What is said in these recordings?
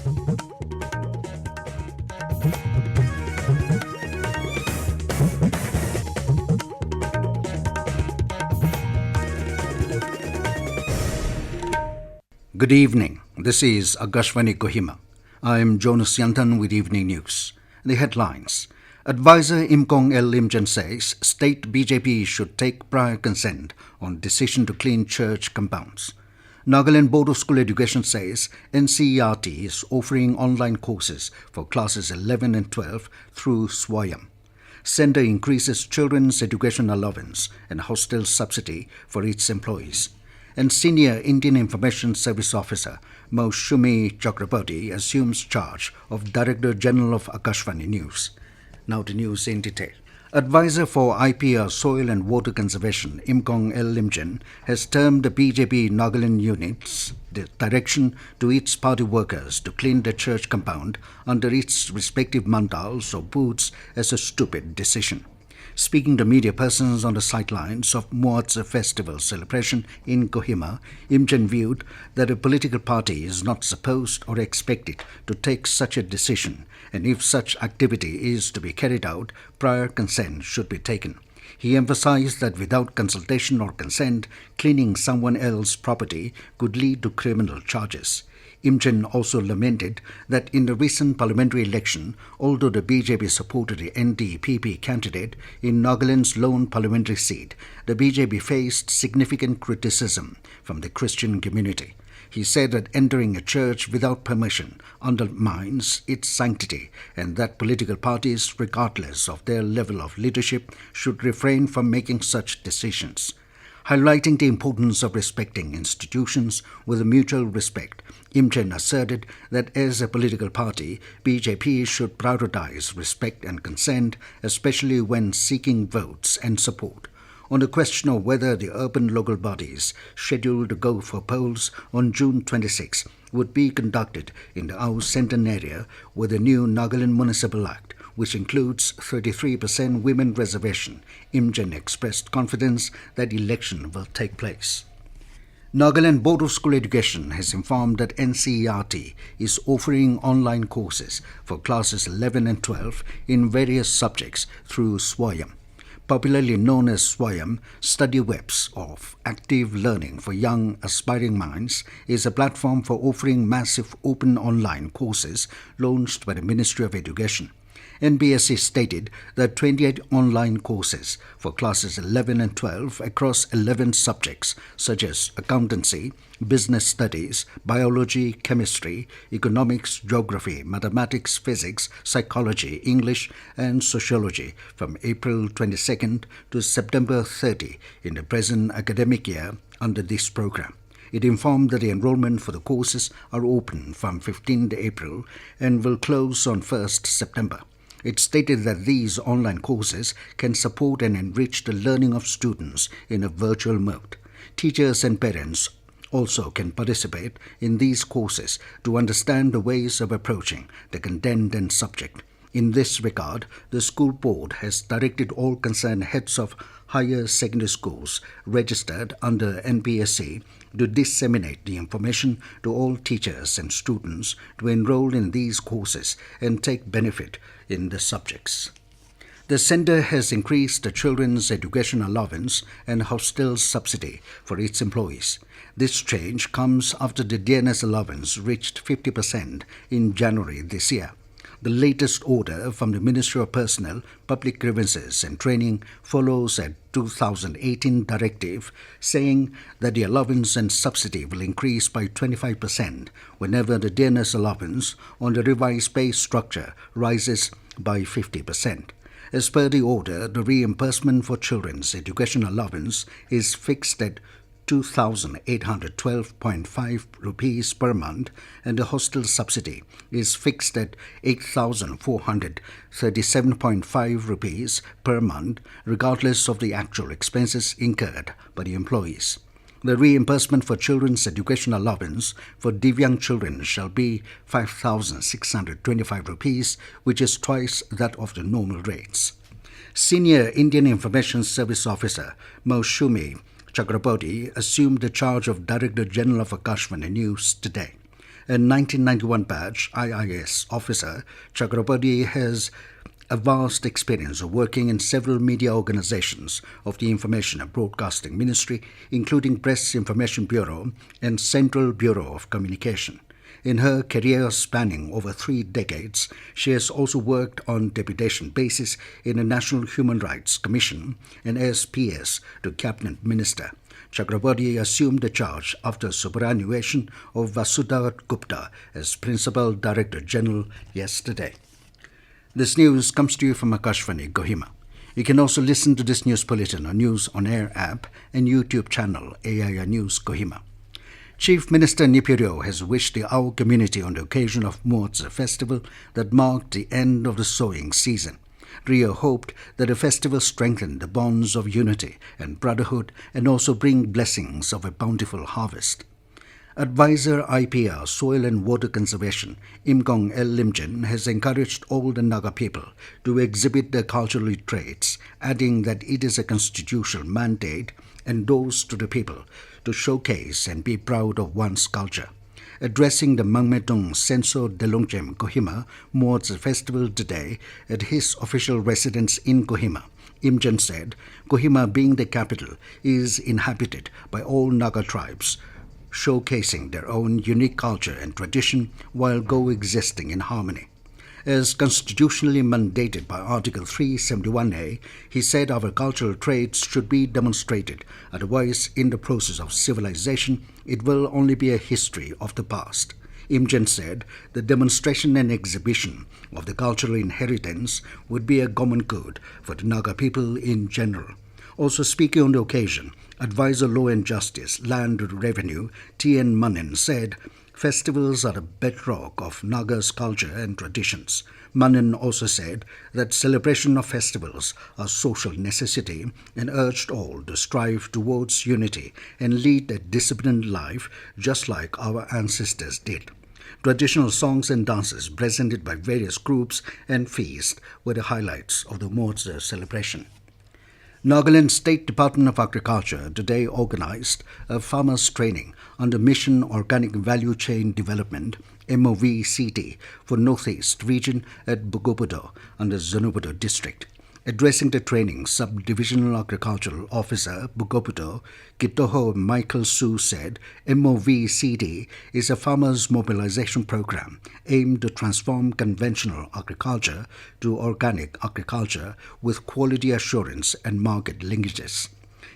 Good evening. This is Akashvani Kohima. I am Jonas Yantan with Evening News. The headlines. Advisor Imkong L Imchen says state BJP should take prior consent on decision to clean church compounds. Nagaland Board of School Education says NCERT is offering online courses for classes 11 and 12 through SWAYAM. Centre increases children's education allowance and hostel subsidy for its employees. And Senior Indian Information Service Officer Maushumi Chakravarty assumes charge of Director General of Akashvani News. Now the news in detail. Advisor for IPR Soil and Water Conservation Imkong L Imchen has termed the BJP Nagaland unit's direction to its party workers to clean the church compound under its respective mandals or booths as a stupid decision. Speaking to media persons on the sidelines of Muat's festival celebration in Kohima, Imchen viewed that a political party is not supposed or expected to take such a decision, and if such activity is to be carried out, prior consent should be taken. He emphasized that without consultation or consent, cleaning someone else's property could lead to criminal charges. Imchen also lamented that in the recent parliamentary election, although the BJP supported the NDPP candidate in Nagaland's lone parliamentary seat, the BJP faced significant criticism from the Christian community. He said that entering a church without permission undermines its sanctity and that political parties, regardless of their level of leadership, should refrain from making such decisions. Highlighting the importance of respecting institutions with a mutual respect, Imchen asserted that as a political party, BJP should prioritize respect and consent, especially when seeking votes and support. On the question of whether the urban local bodies scheduled to go for polls on June 26 would be conducted in the Au Centre area with the new Nagaland Municipal Act, which includes 33% women reservation, Imchen expressed confidence that election will take place. Nagaland Board of School Education has informed that NCERT is offering online courses for classes 11 and 12 in various subjects through SWAYAM. Popularly known as SWAYAM, Study Webs of Active Learning for Young Aspiring Minds is a platform for offering massive open online courses launched by the Ministry of Education. NBSC stated that 28 online courses for classes 11 and 12 across 11 subjects such as accountancy, business studies, biology, chemistry, economics, geography, mathematics, physics, psychology, English and sociology from April 22nd to September 30 in the present academic year under this program. It informed that the enrollment for the courses are open from 15th April and will close on 1st September. It stated that these online courses can support and enrich the learning of students in a virtual mode. Teachers and parents also can participate in these courses to understand the ways of approaching the content and subject. In this regard, the school board has directed all concerned heads of higher secondary schools registered under NBSC to disseminate the information to all teachers and students to enroll in these courses and take benefit in the subjects. The centre has increased the children's education allowance and hostel subsidy for its employees. This change comes after the DNS allowance reached 50% in January this year. The latest order from the Ministry of Personnel, Public Grievances and Training follows a 2018 directive saying that the allowance and subsidy will increase by 25% whenever the DNS allowance on the revised pay structure rises by 50%. As per the order, the reimbursement for children's education allowance is fixed at 2,812.5 rupees per month and the hostel subsidy is fixed at 8,437.5 rupees per month regardless of the actual expenses incurred by the employees. The reimbursement for children's education allowance for Divyang children shall be 5,625 rupees, which is twice that of the normal rates. Senior Indian Information Service Officer Maushumi Chakravarty assumed the charge of Director General of Akashvani News today. A 1991 batch IIS officer, Chakravarty has a vast experience of working in several media organizations of the Information and Broadcasting Ministry, including Press Information Bureau and Central Bureau of Communication. In her career spanning over 3 decades, she has also worked on deputation basis in the National Human Rights Commission and as PS to Cabinet Minister. Chakravarty assumed the charge after superannuation of Vasudha Gupta as Principal Director General yesterday. This news comes to you from Akashvani, Kohima. You can also listen to this news bulletin on News on Air app and YouTube channel AIR News Kohima. Chief Minister Nipirio has wished the Ao community on the occasion of Muotsa festival that marked the end of the sowing season. Rio hoped that the festival strengthen the bonds of unity and brotherhood and also bring blessings of a bountiful harvest. Advisor IPR Soil and Water Conservation Imkong L Imchen has encouraged all the Naga people to exhibit their cultural traits, adding that it is a constitutional mandate endorsed to the people to showcase and be proud of one's culture. Addressing the Mangmetong Senso Delongchem Kohima Muotsa festival today at his official residence in Kohima, Imchen said, Kohima being the capital is inhabited by all Naga tribes, showcasing their own unique culture and tradition while coexisting in harmony. As constitutionally mandated by Article 371A, he said our cultural traits should be demonstrated, otherwise in the process of civilization it will only be a history of the past. Imchen said the demonstration and exhibition of the cultural inheritance would be a common good for the Naga people in general. Also speaking on the occasion, Advisor Law and Justice, Land Revenue, T.N. Manin said, festivals are the bedrock of Naga's culture and traditions. Manin also said that celebration of festivals are social necessity and urged all to strive towards unity and lead a disciplined life just like our ancestors did. Traditional songs and dances presented by various groups and feasts were the highlights of the Muotsa celebration. Nagaland State Department of Agriculture today organized a farmers' training under Mission Organic Value Chain Development MOVCT for Northeast Region at Bugobudo under Zonobudo District. Addressing the training, Subdivisional Agricultural Officer Bugobudo Kitoho Michael Su said MOVCT is a farmers' mobilization program aimed to transform conventional agriculture to organic agriculture with quality assurance and market linkages.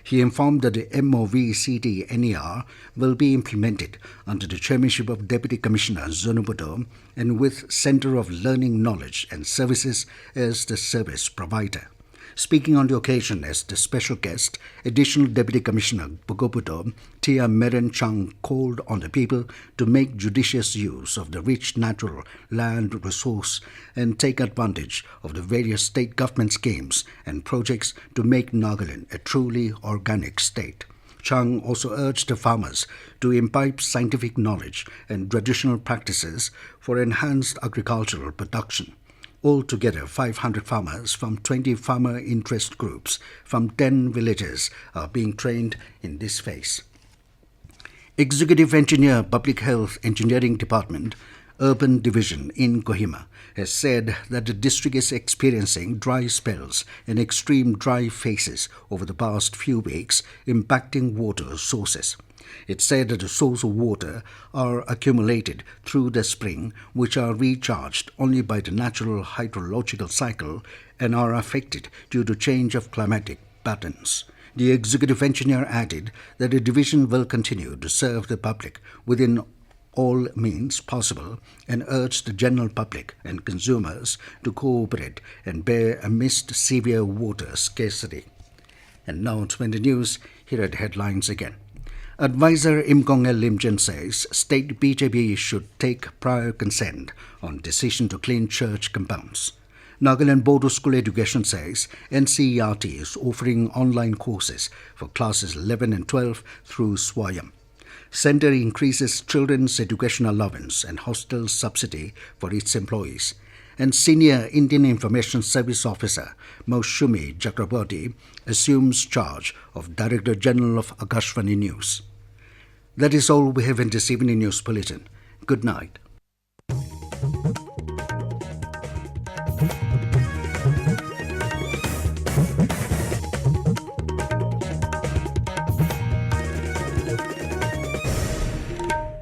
He informed that the MOVCT NER will be implemented under the chairmanship of Deputy Commissioner Zonobudo and with Center of Learning Knowledge and Services as the service provider. Speaking on the occasion as the special guest, Additional Deputy Commissioner Bugobudo Tia Meren Chang called on the people to make judicious use of the rich natural land resource and take advantage of the various state government schemes and projects to make Nagaland a truly organic state. Chang also urged the farmers to imbibe scientific knowledge and traditional practices for enhanced agricultural production. Altogether, 500 farmers from 20 farmer interest groups from 10 villages are being trained in this phase. Executive Engineer, Public Health Engineering Department, Urban Division in Kohima has said that the district is experiencing dry spells and extreme dry phases over the past few weeks, impacting water sources. It said that the source of water are accumulated through the spring, which are recharged only by the natural hydrological cycle and are affected due to change of climatic patterns. The executive engineer added that the division will continue to serve the public within all means possible and urged the general public and consumers to cooperate and bear amidst severe water scarcity. And now to the news, here are the headlines again. Advisor Imkong L Imchen says state BJP should take prior consent on decision to clean church compounds. Nagaland Board of School Education says NCERT is offering online courses for classes 11 and 12 through SWAYAM. Centre increases children's education allowance and hostel subsidy for its employees. And Senior Indian Information Service Officer Maushumi Chakravarty assumes charge of Director General of Akashvani News. That is all we have in this evening news bulletin. Good night.